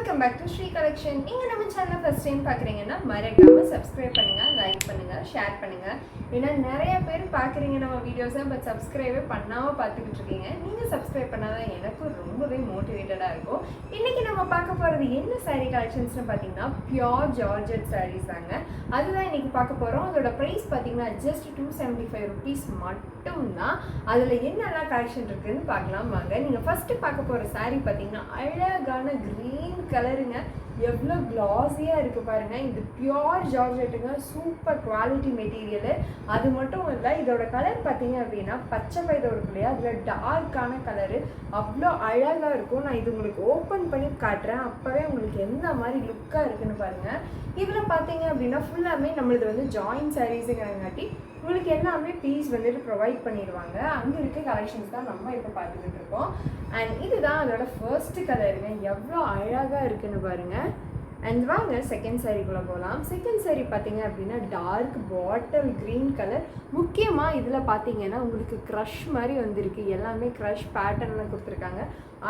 Welcome back to Shri collection. நீங்கள் நம்ம சேனலை ஃபஸ்ட் டைம் பார்க்குறீங்கன்னா மறக்காமல் சப்ஸ்கிரைப் பண்ணுங்கள், லைக் பண்ணுங்கள், ஷேர் பண்ணுங்கள். ஏன்னா நிறைய பேர் பார்க்குறீங்க நம்ம வீடியோஸை, பட் சப்ஸ்கிரைபே பண்ணாமல் பார்த்துக்கிட்டு இருக்கீங்க. நீங்கள் சப்ஸ்கிரைப் பண்ணாதான் எனக்கும் ரொம்பவே மோட்டிவேட்டடாக இருக்கும். இன்றைக்கி நம்ம பார்க்க போகிறது என்ன சாரீ கலெக்ஷன்ஸ்னு பார்த்தீங்கன்னா பியோர் ஜார்ஜெட் சாரீஸ் தாங்க. அதுதான் இன்றைக்கி பார்க்க போகிறோம். அதோட ப்ரைஸ் பார்த்தீங்கன்னா ஜஸ்ட் 275 ருபீஸ் மட்டும்தான். அதில் என்னெல்லாம் கலெக்ஷன் இருக்குதுன்னு பார்க்கலாம் வாங்க. நீங்கள் ஃபஸ்ட்டு பார்க்க போகிற சாரீ பார்த்தீங்கன்னா அழகான கிரீன் கலருங்க. எவ்வளோ கிளாஸியாக இருக்குது பாருங்கள். இது பியோர் ஜார்ஜெட்டுங்க, சூப்பர் குவாலிட்டி மெட்டீரியலு. அது மட்டும் இல்லை, இதோட கலர் பார்த்தீங்க அப்படின்னா பச்சை பயிர் இருக்கும் இல்லையா, அதில் டார்க்கான கலரு அவ்வளோ அழகாக இருக்கும். நான் இது உங்களுக்கு ஓப்பன் பண்ணி காட்டுறேன், அப்போவே உங்களுக்கு எந்த மாதிரி லுக்காக இருக்குன்னு பாருங்கள். இதில் பார்த்தீங்க அப்படின்னா ஃபுல்லாமே நம்மளது வந்து ஜாயின்ட் சாரீஸுங்கிறங்காட்டி உங்களுக்கு எல்லாமே பீஸ் வந்துட்டு ப்ரொவைட் பண்ணிடுவாங்க. அங்கே இருக்க கலெக்ஷன்ஸ் தான் நம்ம இப்போ பார்த்துக்கிட்டு இருக்கோம். அண்ட் இதுதான் அதோட ஃபர்ஸ்ட் கலருங்க. எவ்வளோ அழகாக இருக்குன்னு பாருங்கள். அண்ட் வாங்க செகண்ட் சாரீக்குள்ளே போகலாம். செகண்ட் சாரீ பார்த்தீங்க அப்படின்னா டார்க் பாட்டில் க்ரீன் கலர். முக்கியமாக இதில் பார்த்தீங்கன்னா உங்களுக்கு க்ரஷ் மாதிரி வந்திருக்கு. எல்லாமே க்ரஷ் பேட்டர்னில் கொடுத்துருக்காங்க.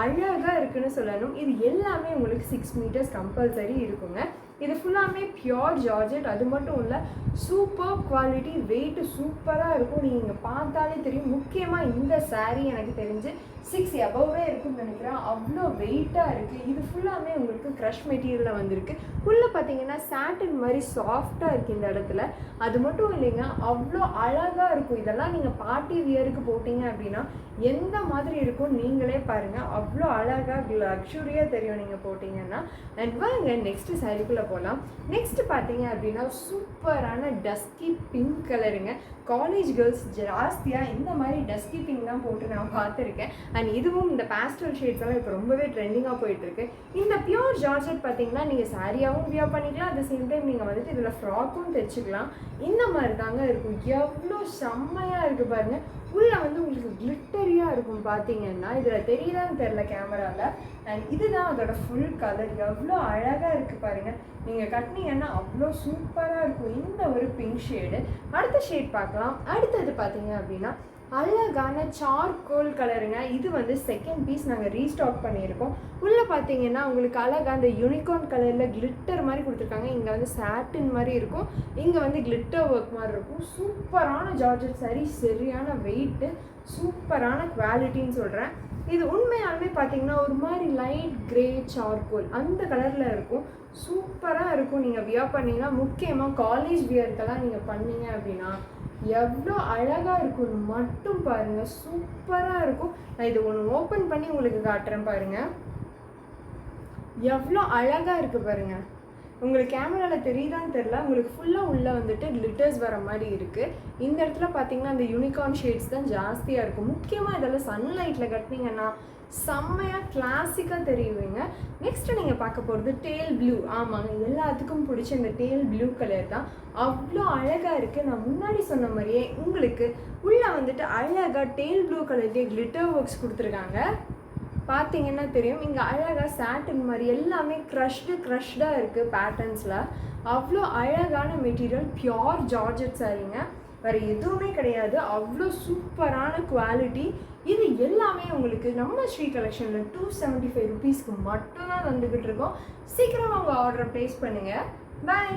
அழகாக இருக்குன்னு சொல்லணும். இது எல்லாமே உங்களுக்கு 6 மீட்டர்ஸ் கம்பல்சரி இருக்குங்க. இது ஃபுல்லாமே பியோர் ஜார்ஜெட். அது மட்டும் இல்லை, சூப்பர் குவாலிட்டி, வெயிட்டு சூப்பராக இருக்கும். நீங்கள் பார்த்தாலே தெரியும். முக்கியமாக இந்த சாரீ எனக்கு தெரிஞ்சு 6 above இருக்குன்னு நினைக்கிறேன். அவ்வளோ வெயிட்டாக இருக்குது. இது ஃபுல்லாமே உங்களுக்கு க்ரஷ் மெட்டீரியலில் வந்திருக்கு. உள்ளே பார்த்தீங்கன்னா சாட்டின் மாதிரி சாஃப்டாக இருக்குது இந்த இடத்துல. அது மட்டும் இல்லைங்க, அவ்வளோ அழகாக இருக்கும். இதெல்லாம் நீங்கள் பார்ட்டி வியருக்கு போட்டிங்க அப்படின்னா எந்த மாதிரி இருக்கும் நீங்களே பாருங்கள். அவ்வளோ அழகாக லக்ஸுரியாக தெரியும் நீங்கள் போட்டிங்கன்னா. அண்ட் வாங்க நெக்ஸ்ட்டு சாரீக்குள்ளே போகலாம். நெக்ஸ்ட் பார்த்தீங்க அப்படின்னா சூப்பரான டஸ்கி பிங்க் கலருங்க. காலேஜ் கேர்ள்ஸ் ஜாஸ்தியாக இந்த மாதிரி டஸ்கி பிங்க் தான் போட்டு நான் பார்த்துருக்கேன். அண்ட் இதுவும் இந்த பேஸ்டல் ஷேட்ஸ் எல்லாம் இப்போ ரொம்பவே ட்ரெண்டிங்காக போயிட்டுருக்கு. இந்த பியோர் ஜார்ஜெட் பார்த்தீங்கன்னா நீங்கள் சாரியாகவும் வியர் பண்ணிக்கலாம். அட் த சேம் டைம் நீங்கள் வந்துட்டு இதில் ஃப்ராக்கும் தைச்சிக்கலாம். இந்த மாதிரி தாங்க இருக்கும். எவ்வளோ செம்மையாக இருக்குது பாருங்கள். உள்ளே வந்து உங்களுக்கு கிளிட்டரியாக இருக்கும் பார்த்தீங்கன்னா. இதில் தெரியுதான்னு தெரில கேமராவில். அண்ட் இதுதான் அதோட ஃபுல் கலர். எவ்வளோ அழகாக இருக்குது பாருங்கள். நீங்கள் கட்டினீங்கன்னா அவ்வளோ சூப்பராக இருக்கும் இந்த ஒரு பிங்க் ஷேடு. அடுத்த ஷேட் பார்க்கலாம். அடுத்தது பார்த்தீங்க அப்படின்னா அழகான சார்கோல் கலருங்க. இது வந்து செகண்ட் பீஸ் நாங்கள் ரீஸ்டாக் பண்ணியிருக்கோம். உள்ளே பார்த்தீங்கன்னா உங்களுக்கு அழகாக அந்த யூனிகார்ன் கலரில் கிளிட்டர் மாதிரி கொடுத்துருக்காங்க. இங்கே வந்து சாட்டின் மாதிரி இருக்கும், இங்கே வந்து கிளிட்டர் ஒர்க் மாதிரி இருக்கும். சூப்பரான ஜார்ஜெட் சாரீ, சரியான வெயிட்டு, சூப்பரான குவாலிட்டின்னு சொல்கிறேன். இது உண்மையாலுமே பார்த்தீங்கன்னா ஒரு மாதிரி லைட் கிரே சார்கோல் அந்த கலரில் இருக்கும். சூப்பராக இருக்கும். நீங்கள் வியர் பண்ணிங்கன்னா, முக்கியமாக காலேஜ் வியர்க்கெல்லாம் நீங்கள் பண்ணீங்க அப்படின்னா எவ்வளோ அழகாக இருக்கும்னு மட்டும் பாருங்கள். சூப்பராக இருக்கும். நான் இது ஒன்று ஓப்பன் பண்ணி உங்களுக்கு காட்டுறேன் பாருங்கள். எவ்வளோ அழகாக இருக்குது பாருங்கள். உங்களுக்கு கேமராவில் தெரியுதான்னு தெரில. உங்களுக்கு ஃபுல்லாக உள்ளே வந்துட்டு கிளிட்டர்ஸ் வர மாதிரி இருக்குது. இந்த இடத்துல பார்த்தீங்கன்னா அந்த யூனிகார்ன் ஷேட்ஸ் தான் ஜாஸ்தியாக இருக்கும். முக்கியமாக இதெல்லாம் சன்லைட்டில் கட்டினீங்கன்னா செம்மையாக கிளாசிக்காக தெரியுவீங்க. நெக்ஸ்ட்டு நீங்கள் பார்க்க போகிறது டேல் ப்ளூ. ஆமாங்க, எல்லாத்துக்கும் பிடிச்ச இந்த டேல் ப்ளூ கலர் தான். அவ்வளோ அழகாக இருக்குது. நான் முன்னாடி சொன்ன மாதிரியே உங்களுக்கு உள்ளே வந்துட்டு அழகாக டேல் ப்ளூ கலர்லேயே கிளிட்டர் ஒர்க்ஸ் பார்த்தீங்கன்னா தெரியும். இங்கே அழகாக சாட்டின் மாதிரி எல்லாமே க்ரஷ்டாக இருக்குது பேட்டர்ன்ஸில். அவ்வளோ அழகான மெட்டீரியல், பியோர் ஜார்ஜெட் சாரீங்க, வேறு எதுவுமே கிடையாது. அவ்வளோ சூப்பரான குவாலிட்டி. இது எல்லாமே உங்களுக்கு நம்ம ஸ்ரீ கலெக்ஷனில் 275 ருபீஸ்க்கு மட்டும்தான் வந்துக்கிட்டு இருக்கோம். சீக்கிரம் உங்கள் ஆர்டரை ப்ளேஸ் பண்ணுங்கள். பாய்.